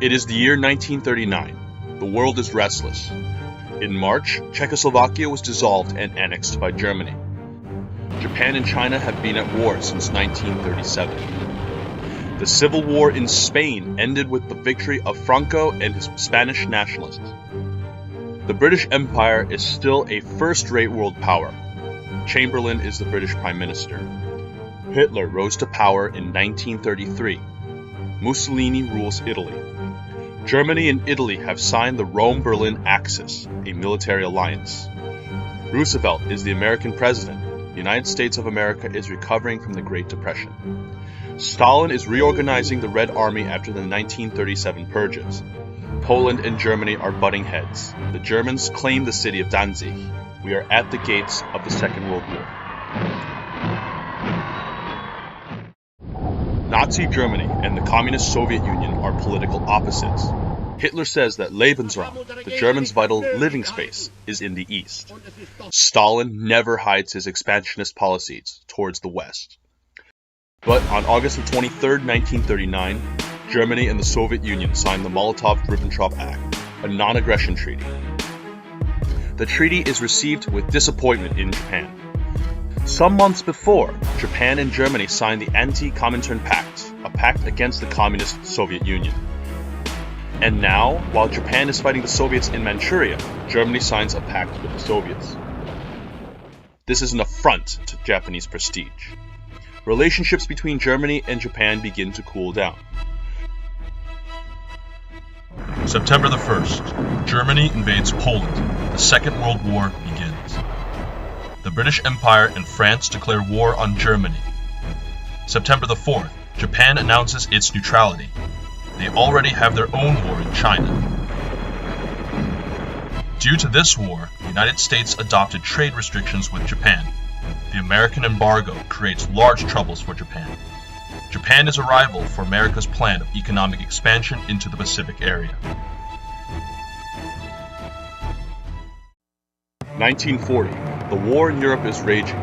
It is the year 1939. The world is restless. In March, Czechoslovakia was dissolved and annexed by Germany. Japan and China have been at war since 1937. The civil war in Spain ended with the victory of Franco and his Spanish nationalists. The British Empire is still a first-rate world power. Chamberlain is the British Prime Minister. Hitler rose to power in 1933. Mussolini rules Italy. Germany and Italy have signed the Rome-Berlin Axis, a military alliance. Roosevelt is the American president. The United States of America is recovering from the Great Depression. Stalin is reorganizing the Red Army after the 1937 purges. Poland and Germany are butting heads. The Germans claim the city of Danzig. We are at the gates of the Second World War. Nazi Germany and the Communist Soviet Union are political opposites. Hitler says that Lebensraum, the Germans' vital living space, is in the East. Stalin never hides his expansionist policies towards the West. But on August 23, 1939, Germany and the Soviet Union signed the Molotov-Ribbentrop Act, a non-aggression treaty. The treaty is received with disappointment in Japan. Some months before, Japan and Germany signed the Anti-Comintern Pact, a pact against the Communist Soviet Union. And now, while Japan is fighting the Soviets in Manchuria, Germany signs a pact with the Soviets. This is an affront to Japanese prestige. Relationships between Germany and Japan begin to cool down. September the 1st, Germany invades Poland. The Second World War begins. The British Empire and France declare war on Germany. September the 4th, Japan announces its neutrality. They already have their own war in China. Due to this war, the United States adopted trade restrictions with Japan. The American embargo creates large troubles for Japan. Japan is a rival for America's plan of economic expansion into the Pacific area. 1940. The war in Europe is raging.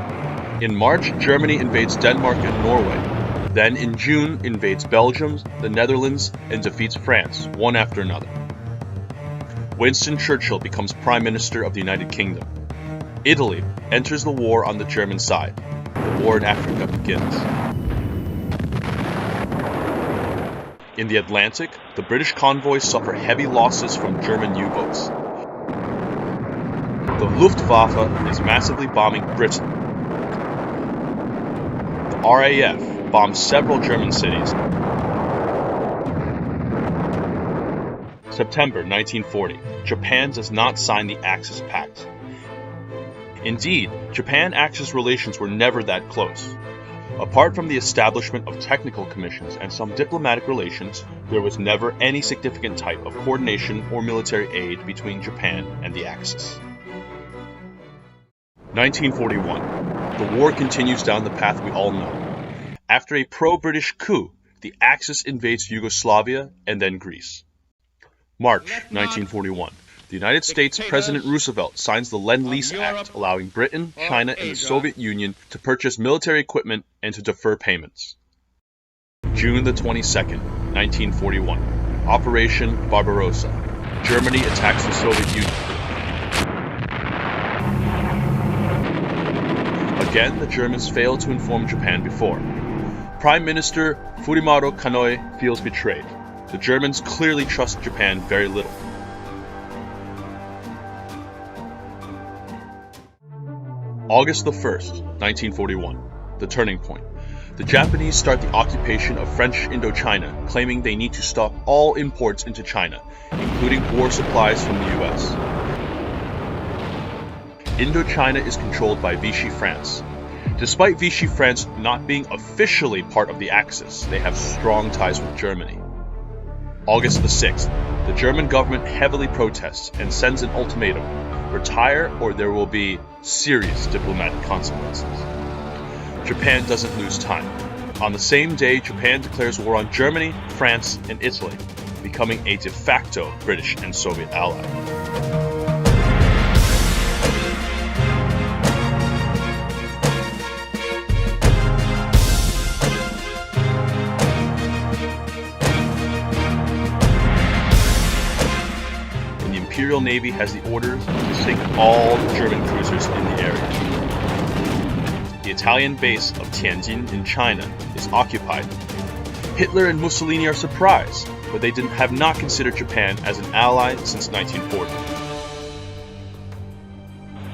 In March, Germany invades Denmark and Norway. Then in June, invades Belgium, the Netherlands, and defeats France, one after another. Winston Churchill becomes Prime Minister of the United Kingdom. Italy enters the war on the German side. The war in Africa begins. In the Atlantic, the British convoys suffer heavy losses from German U-boats. The Luftwaffe is massively bombing Britain. The RAF bombs several German cities. September 1940. Japan does not sign the Axis Pact. Indeed, Japan-Axis relations were never that close. Apart from the establishment of technical commissions and some diplomatic relations, there was never any significant type of coordination or military aid between Japan and the Axis. 1941. The war continues down the path we all know. After a pro-British coup, the Axis invades Yugoslavia and then Greece. March 1941. The United States President Roosevelt signs the Lend-Lease Act, allowing Britain, China, and the Soviet Union to purchase military equipment and to defer payments. June the 22nd, 1941. Operation Barbarossa. Germany attacks the Soviet Union. Again, the Germans failed to inform Japan before. Prime Minister Fumimaro Konoe feels betrayed. The Germans clearly trust Japan very little. August the 1st, 1941. The turning point. The Japanese start the occupation of French Indochina, claiming they need to stop all imports into China, including war supplies from the US. Indochina is controlled by Vichy France. Despite Vichy France not being officially part of the Axis, they have strong ties with Germany. August the 6th, the German government heavily protests and sends an ultimatum: retire or there will be serious diplomatic consequences. Japan doesn't lose time. On the same day, Japan declares war on Germany, France, and Italy, becoming a de facto British and Soviet ally. Imperial Navy has the orders to sink all the German cruisers in the area. The Italian base of Tianjin in China is occupied. Hitler and Mussolini are surprised, but they have not considered Japan as an ally since 1940.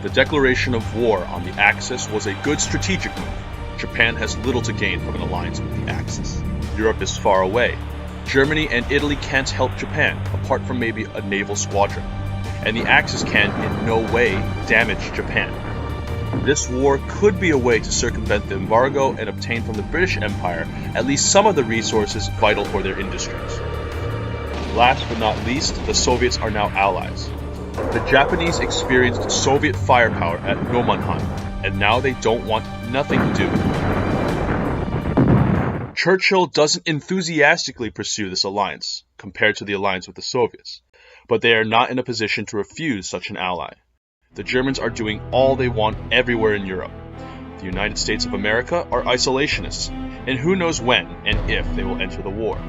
The declaration of war on the Axis was a good strategic move. Japan has little to gain from an alliance with the Axis. Europe is far away. Germany and Italy can't help Japan, apart from maybe a naval squadron. And the Axis can, in no way, damage Japan. This war could be a way to circumvent the embargo and obtain from the British Empire at least some of the resources vital for their industries. Last but not least, the Soviets are now allies. The Japanese experienced Soviet firepower at Nomonhan, and now they don't want nothing to do with it. Churchill doesn't enthusiastically pursue this alliance, compared to the alliance with the Soviets, but they are not in a position to refuse such an ally. The Germans are doing all they want everywhere in Europe. The United States of America are isolationists, and who knows when and if they will enter the war.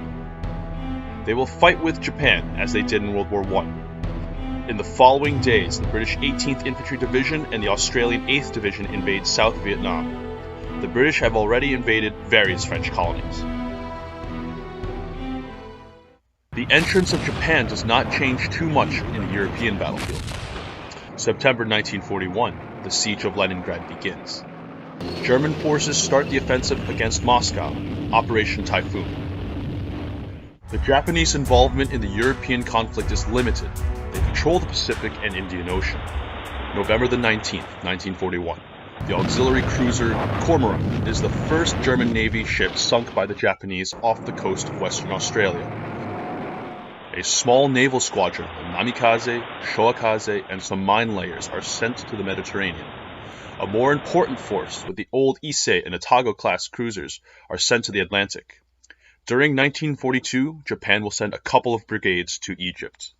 They will fight with Japan as they did in World War I. In the following days, the British 18th Infantry Division and the Australian 8th Division invade South Vietnam. The British have already invaded various French colonies. The entrance of Japan does not change too much in the European battlefield. September 1941, the siege of Leningrad begins. German forces start the offensive against Moscow, Operation Typhoon. The Japanese involvement in the European conflict is limited. They control the Pacific and Indian Ocean. November the 19th, 1941. The auxiliary cruiser Cormorant is the first German Navy ship sunk by the Japanese off the coast of Western Australia. A small naval squadron of Namikaze, Shoakaze, and some mine layers are sent to the Mediterranean. A more important force with the old Issei and Otago-class cruisers are sent to the Atlantic. During 1942, Japan will send a couple of brigades to Egypt.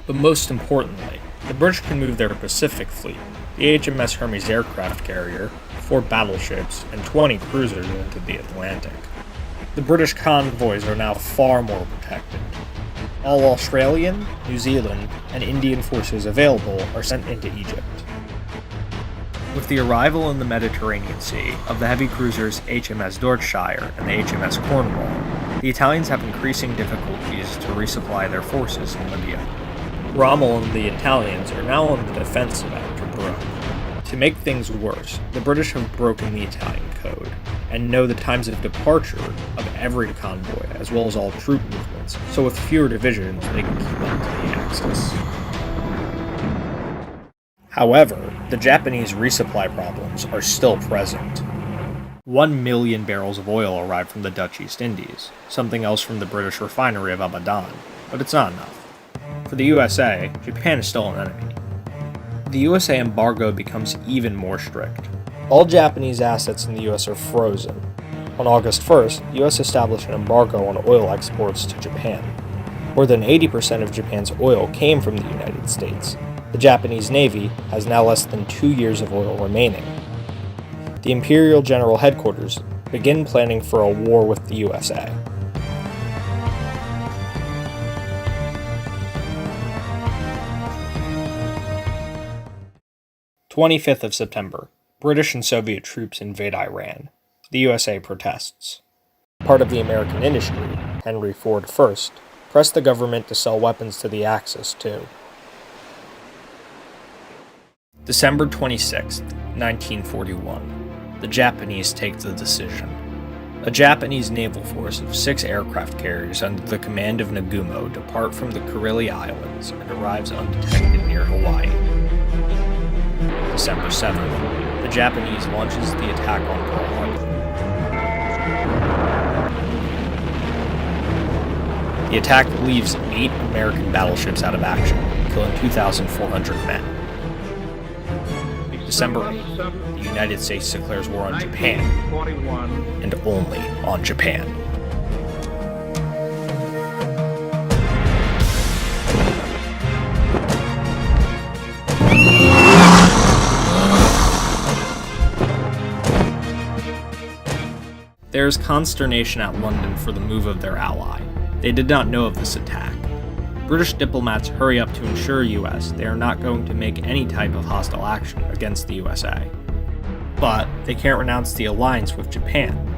But most importantly, the British can move their Pacific fleet, the HMS Hermes aircraft carrier, 4 battleships, and 20 cruisers into the Atlantic. The British convoys are now far more protected. All Australian, New Zealand, and Indian forces available are sent into Egypt. With the arrival in the Mediterranean Sea of the heavy cruisers HMS Dorsetshire and the HMS Cornwall, the Italians have increasing difficulties to resupply their forces in Libya. Rommel and the Italians are now on the defensive after Broke. To make things worse, the British have broken the Italian code, and know the times of departure of every convoy as well as all troop movements, so with fewer divisions they can keep up to the Axis. However, the Japanese resupply problems are still present. 1 million barrels of oil arrived from the Dutch East Indies, something else from the British refinery of Abadan, but it's not enough. For the USA, Japan is still an enemy. The USA embargo becomes even more strict. All Japanese assets in the US are frozen. On August 1st, the US established an embargo on oil exports to Japan. More than 80% of Japan's oil came from the United States. The Japanese Navy has now less than 2 years of oil remaining. The Imperial General Headquarters begin planning for a war with the USA. 25th of September, British and Soviet troops invade Iran. The USA protests. Part of the American industry, Henry Ford first, pressed the government to sell weapons to the Axis too. December 26, 1941. The Japanese take the decision. A Japanese naval force of 6 aircraft carriers under the command of Nagumo depart from the Kurili Islands and arrives undetected near Hawaii. December 7th, the Japanese launches the attack on Pearl Harbor. The attack leaves 8 American battleships out of action, killing 2,400 men. December 8th, the United States declares war on Japan, and only on Japan. There is consternation at London for the move of their ally. They did not know of this attack. British diplomats hurry up to ensure US they are not going to make any type of hostile action against the USA. But they can't renounce the alliance with Japan.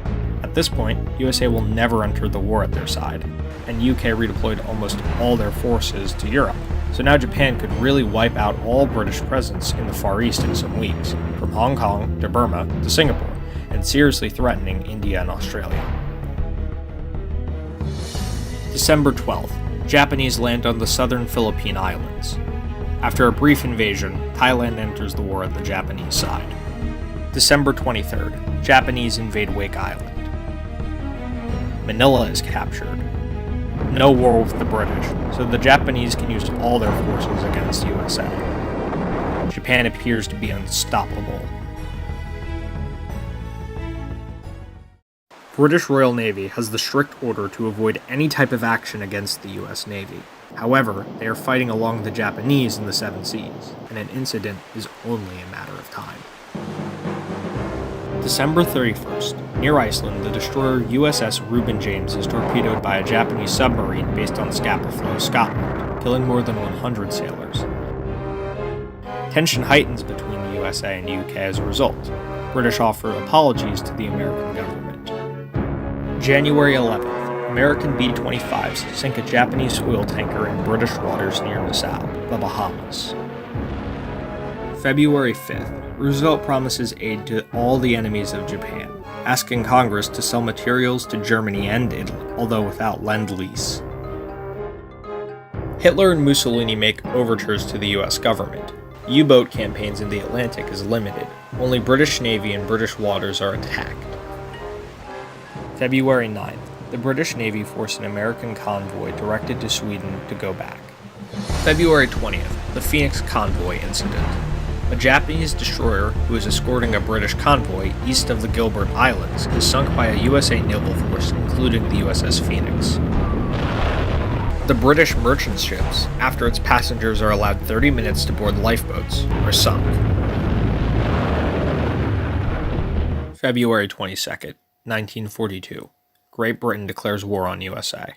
At this point, USA will never enter the war at their side, and UK redeployed almost all their forces to Europe. So now Japan could really wipe out all British presence in the Far East in some weeks, from Hong Kong to Burma to Singapore, and seriously threatening India and Australia. December 12th, Japanese land on the southern Philippine Islands. After a brief invasion, Thailand enters the war at the Japanese side. December 23rd, Japanese invade Wake Island. Manila is captured. No war with the British, so the Japanese can use all their forces against USA. Japan appears to be unstoppable. British Royal Navy has the strict order to avoid any type of action against the US Navy. However, they are fighting along the Japanese in the Seven Seas, and an incident is only a matter of time. December 31st, near Iceland, the destroyer USS Reuben James is torpedoed by a Japanese submarine based on Scapa Flow, Scotland, killing more than 100 sailors. Tension heightens between the USA and UK as a result. British offer apologies to the American government. January 11th, American B-25s sink a Japanese oil tanker in British waters near Nassau, the Bahamas. February 5th, Roosevelt promises aid to all the enemies of Japan, asking Congress to sell materials to Germany and Italy, although without Lend-Lease. Hitler and Mussolini make overtures to the US government. U-boat campaigns in the Atlantic is limited. Only British Navy and British waters are attacked. February 9th, the British Navy forced an American convoy directed to Sweden to go back. February 20th, the Phoenix Convoy Incident. A Japanese destroyer who is escorting a British convoy east of the Gilbert Islands is sunk by a USA naval force, including the USS Phoenix. The British merchant ships, after its passengers are allowed 30 minutes to board lifeboats, are sunk. February 22nd, 1942. Great Britain declares war on USA.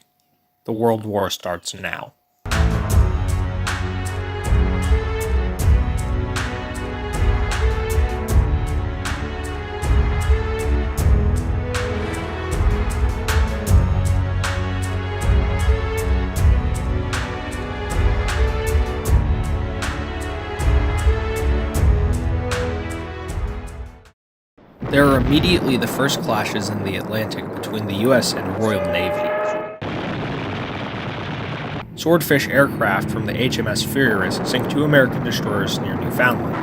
The World War starts now. There are immediately the first clashes in the Atlantic between the US and Royal Navy. Swordfish aircraft from the HMS Furious sink two American destroyers near Newfoundland.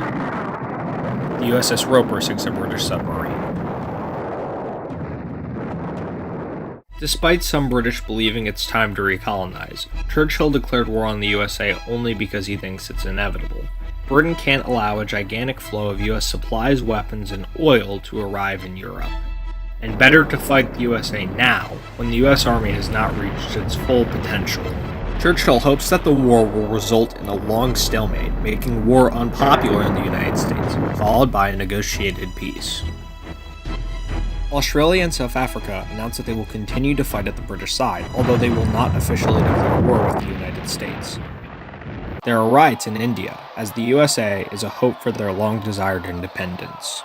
The USS Roper sinks a British submarine. Despite some British believing it's time to recolonize, Churchill declared war on the USA only because he thinks it's inevitable. Britain can't allow a gigantic flow of US supplies, weapons, and oil to arrive in Europe. And better to fight the USA now, when the US Army has not reached its full potential. Churchill hopes that the war will result in a long stalemate, making war unpopular in the United States, followed by a negotiated peace. Australia and South Africa announced that they will continue to fight at the British side, although they will not officially declare war with the United States. There are riots in India, as the USA is a hope for their long-desired independence.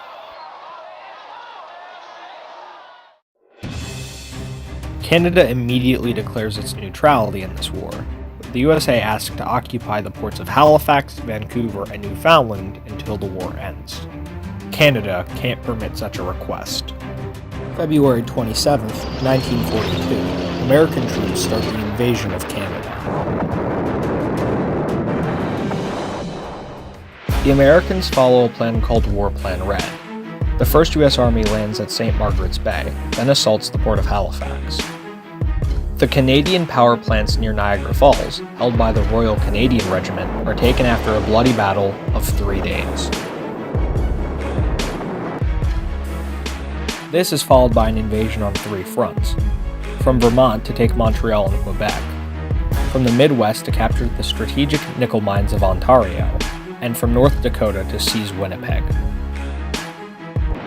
Canada immediately declares its neutrality in this war, with the USA asked to occupy the ports of Halifax, Vancouver, and Newfoundland until the war ends. Canada can't permit such a request. February 27, 1942, American troops start the invasion of Canada. The Americans follow a plan called War Plan Red. The 1st U.S. Army lands at St. Margaret's Bay, then assaults the port of Halifax. The Canadian power plants near Niagara Falls, held by the Royal Canadian Regiment, are taken after a bloody battle of 3 days. This is followed by an invasion on 3 fronts. From Vermont to take Montreal and Quebec, from the Midwest to capture the strategic nickel mines of Ontario, and from North Dakota to seize Winnipeg.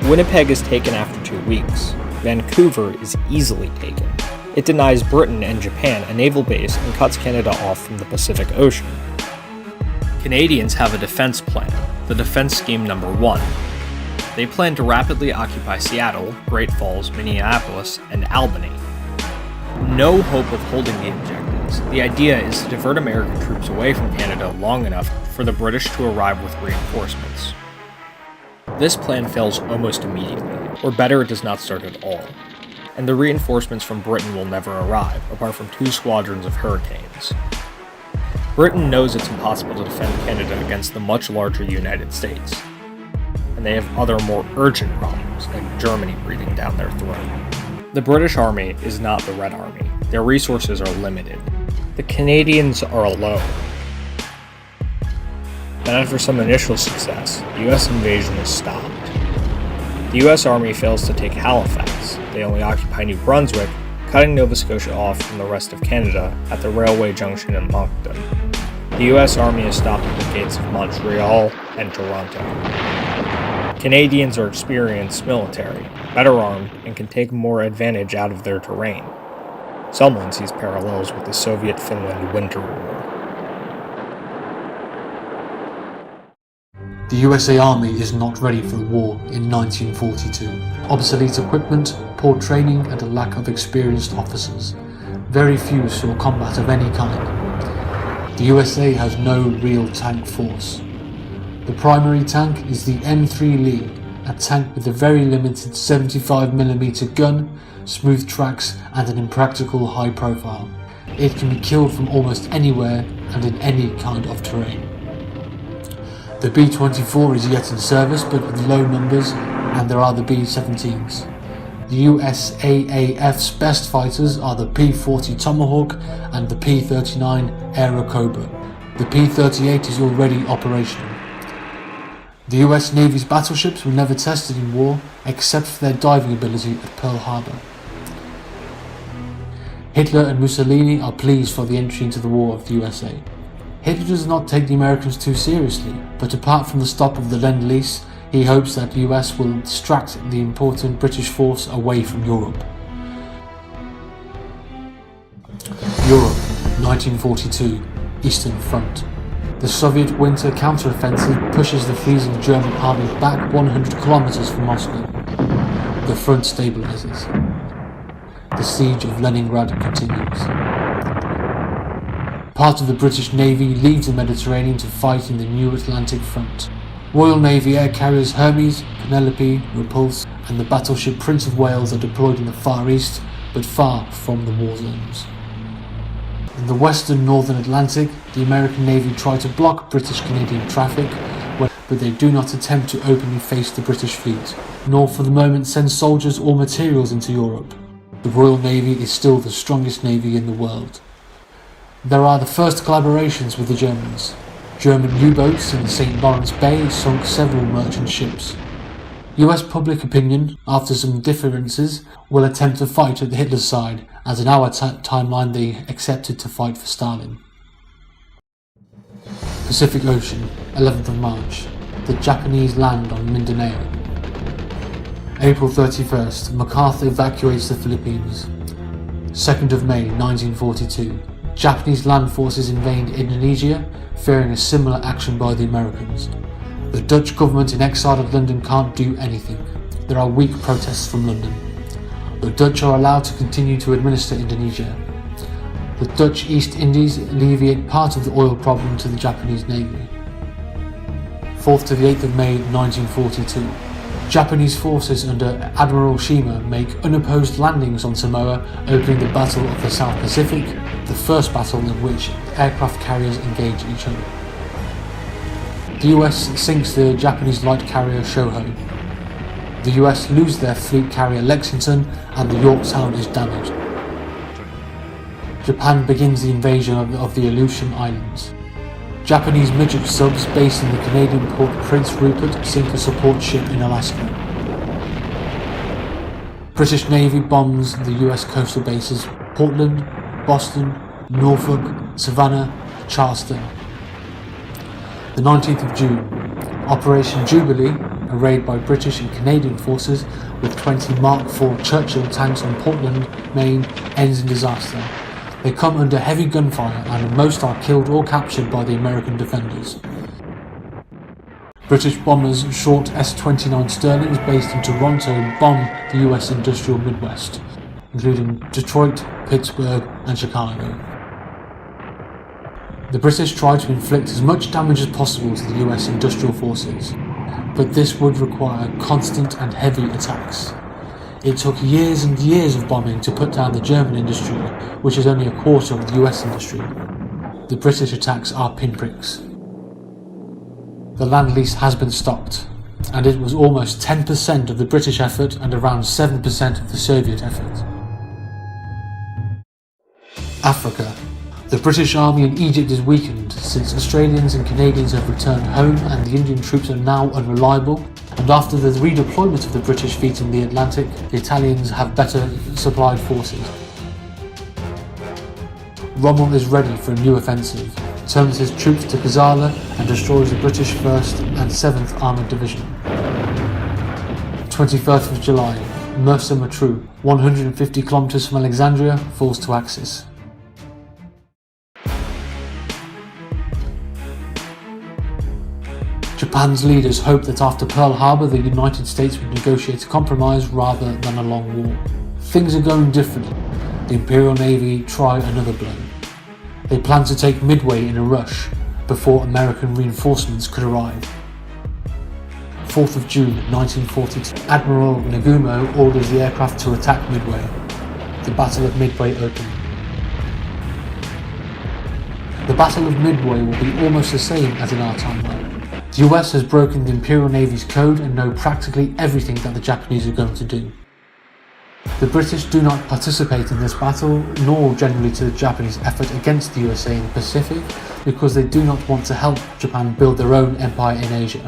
Winnipeg is taken after 2 weeks. Vancouver is easily taken. It denies Britain and Japan a naval base and cuts Canada off from the Pacific Ocean. Canadians have a defense plan, the Defense Scheme No. 1. They plan to rapidly occupy Seattle, Great Falls, Minneapolis, and Albany. No hope of holding the objectives. The idea is to divert American troops away from Canada long enough for the British to arrive with reinforcements. This plan fails almost immediately, or better, it does not start at all. And the reinforcements from Britain will never arrive, apart from 2 squadrons of Hurricanes. Britain knows it's impossible to defend Canada against the much larger United States, and they have other more urgent problems, like Germany breathing down their throat. The British Army is not the Red Army. Their resources are limited. The Canadians are alone. Then after some initial success, the US invasion is stopped. The US Army fails to take Halifax. They only occupy New Brunswick, cutting Nova Scotia off from the rest of Canada at the railway junction in Moncton. The US Army is stopped at the gates of Montreal and Toronto. Canadians are experienced military, better armed, and can take more advantage out of their terrain. Someone sees parallels with the Soviet-Finland Winter War. The USA Army is not ready for the war in 1942. Obsolete equipment, poor training, and a lack of experienced officers. Very few saw combat of any kind. The USA has no real tank force. The primary tank is the M3 Lee, a tank with a very limited 75mm gun, smooth tracks, and an impractical high profile. It can be killed from almost anywhere and in any kind of terrain. The B-24 is yet in service, but with low numbers, and there are the B-17s. The USAAF's best fighters are the P-40 Tomahawk and the P-39 Airacobra. The P-38 is already operational. The US Navy's battleships were never tested in war, except for their diving ability at Pearl Harbor. Hitler and Mussolini are pleased for the entry into the war of the USA. Hitler does not take the Americans too seriously, but apart from the stop of the Lend-Lease, he hopes that the US will distract the important British force away from Europe. Europe, 1942, Eastern Front. The Soviet winter counteroffensive pushes the freezing German army back 100 kilometers from Moscow. The front stabilizes. The siege of Leningrad continues. Part of the British Navy leaves the Mediterranean to fight in the new Atlantic front. Royal Navy air carriers Hermes, Penelope, Repulse, and the battleship Prince of Wales are deployed in the Far East, but far from the war zones. In the western northern Atlantic, the American Navy try to block British-Canadian traffic, but they do not attempt to openly face the British fleet, nor for the moment send soldiers or materials into Europe. The Royal Navy is still the strongest navy in the world. There are the first collaborations with the Germans. German U-boats in the St. Lawrence Bay sunk several merchant ships. US public opinion, after some differences, will attempt to fight at Hitler's side, as in our timeline they accepted to fight for Stalin. Pacific Ocean, 11th of March. The Japanese land on Mindanao. April 31st, MacArthur evacuates the Philippines. 2nd of May 1942. Japanese land forces invade Indonesia, fearing a similar action by the Americans. The Dutch government in exile at London can't do anything. There are weak protests from London. The Dutch are allowed to continue to administer Indonesia. The Dutch East Indies alleviate part of the oil problem to the Japanese Navy. 4th to the 8th of May 1942. Japanese forces under Admiral Shima make unopposed landings on Samoa, opening the Battle of the South Pacific, the first battle in which aircraft carriers engage each other. The US sinks the Japanese light carrier Shoho. The US lose their fleet carrier Lexington and the Yorktown is damaged. Japan begins the invasion of the Aleutian Islands. Japanese midget subs based in the Canadian port Prince Rupert sink a support ship in Alaska. British Navy bombs the US coastal bases Portland, Boston, Norfolk, Savannah, Charleston. The 19th of June, Operation Jubilee, a raid by British and Canadian forces with 20 Mark IV Churchill tanks on Portland, Maine, ends in disaster. They come under heavy gunfire and most are killed or captured by the American defenders. British bombers short S-29 Sterlings based in Toronto bomb the US industrial Midwest, including Detroit, Pittsburgh and Chicago. The British tried to inflict as much damage as possible to the US industrial forces, but this would require constant and heavy attacks. It took years and years of bombing to put down the German industry, which is only a quarter of the US industry. The British attacks are pinpricks. The land lease has been stopped, and it was almost 10% of the British effort and around 7% of the Soviet effort. Africa. The British Army in Egypt is weakened since Australians and Canadians have returned home and the Indian troops are now unreliable, and after the redeployment of the British fleet in the Atlantic, the Italians have better supplied forces. Rommel is ready for a new offensive, turns his troops to Kazala and destroys the British 1st and 7th Armoured Division. 21st of July, Mersa Matruh, 150 kilometers from Alexandria, falls to Axis. Japan's leaders hoped that after Pearl Harbor the United States would negotiate a compromise rather than a long war. Things are going differently. The Imperial Navy try another blow. They plan to take Midway in a rush before American reinforcements could arrive. 4th of June 1942, Admiral Nagumo orders the aircraft to attack Midway. The Battle of Midway opened. The Battle of Midway will be almost the same as in our timeline. The US has broken the Imperial Navy's code and know practically everything that the Japanese are going to do. The British do not participate in this battle, nor generally to the Japanese effort against the USA in the Pacific, because they do not want to help Japan build their own empire in Asia.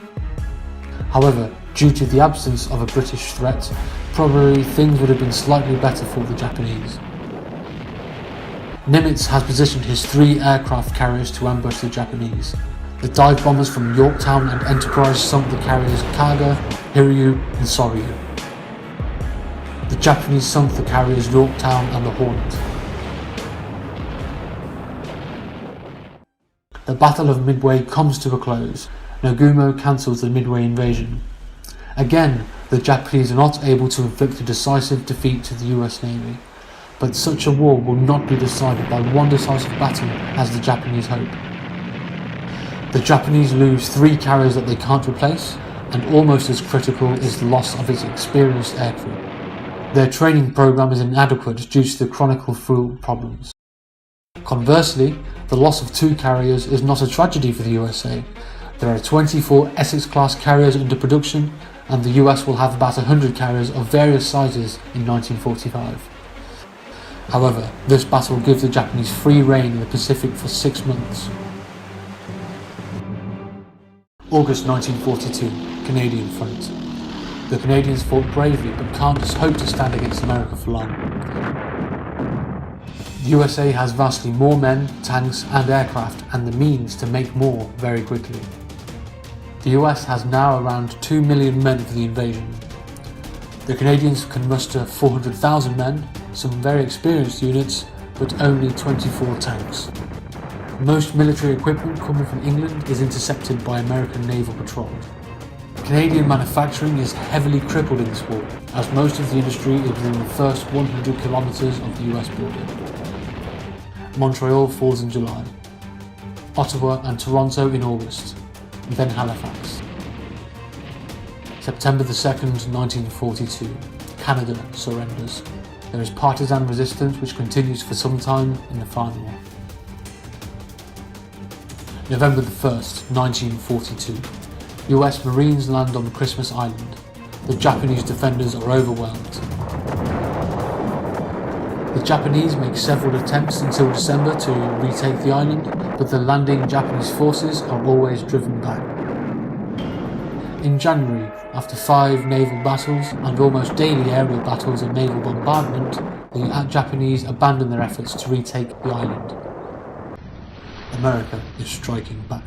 However, due to the absence of a British threat, probably things would have been slightly better for the Japanese. Nimitz has positioned his 3 aircraft carriers to ambush the Japanese. The dive bombers from Yorktown and Enterprise sunk the carriers Kaga, Hiryu and Soryu. The Japanese sunk the carriers Yorktown and the Hornet. The Battle of Midway comes to a close. Nagumo cancels the Midway invasion. Again, the Japanese are not able to inflict a decisive defeat to the US Navy, but such a war will not be decided by one decisive battle as the Japanese hope. The Japanese lose 3 carriers that they can't replace, and almost as critical is the loss of its experienced aircrew. Their training program is inadequate due to the chronic fuel problems. Conversely, the loss of 2 carriers is not a tragedy for the USA. There are 24 Essex-class carriers under production, and the US will have about 100 carriers of various sizes in 1945. However, this battle gives the Japanese free rein in the Pacific for 6 months. August 1942, Canadian Front. The Canadians fought bravely but can't hope to stand against America for long. The USA has vastly more men, tanks and aircraft and the means to make more very quickly. The US has now around 2 million men for the invasion. The Canadians can muster 400,000 men, some very experienced units, but only 24 tanks. Most military equipment coming from England is intercepted by American naval patrol. Canadian manufacturing is heavily crippled in this war, as most of the industry is within the first 100 kilometres of the US border. Montreal falls in July, Ottawa and Toronto in August, and then Halifax. September the 2nd, 1942, Canada surrenders. There is partisan resistance which continues for some time in the final war. November the 1st, 1942. US Marines land on Christmas Island. The Japanese defenders are overwhelmed. The Japanese make several attempts until December to retake the island, but the landing Japanese forces are always driven back. In January, after 5 naval battles and almost daily aerial battles and naval bombardment, the Japanese abandon their efforts to retake the island. America is striking back.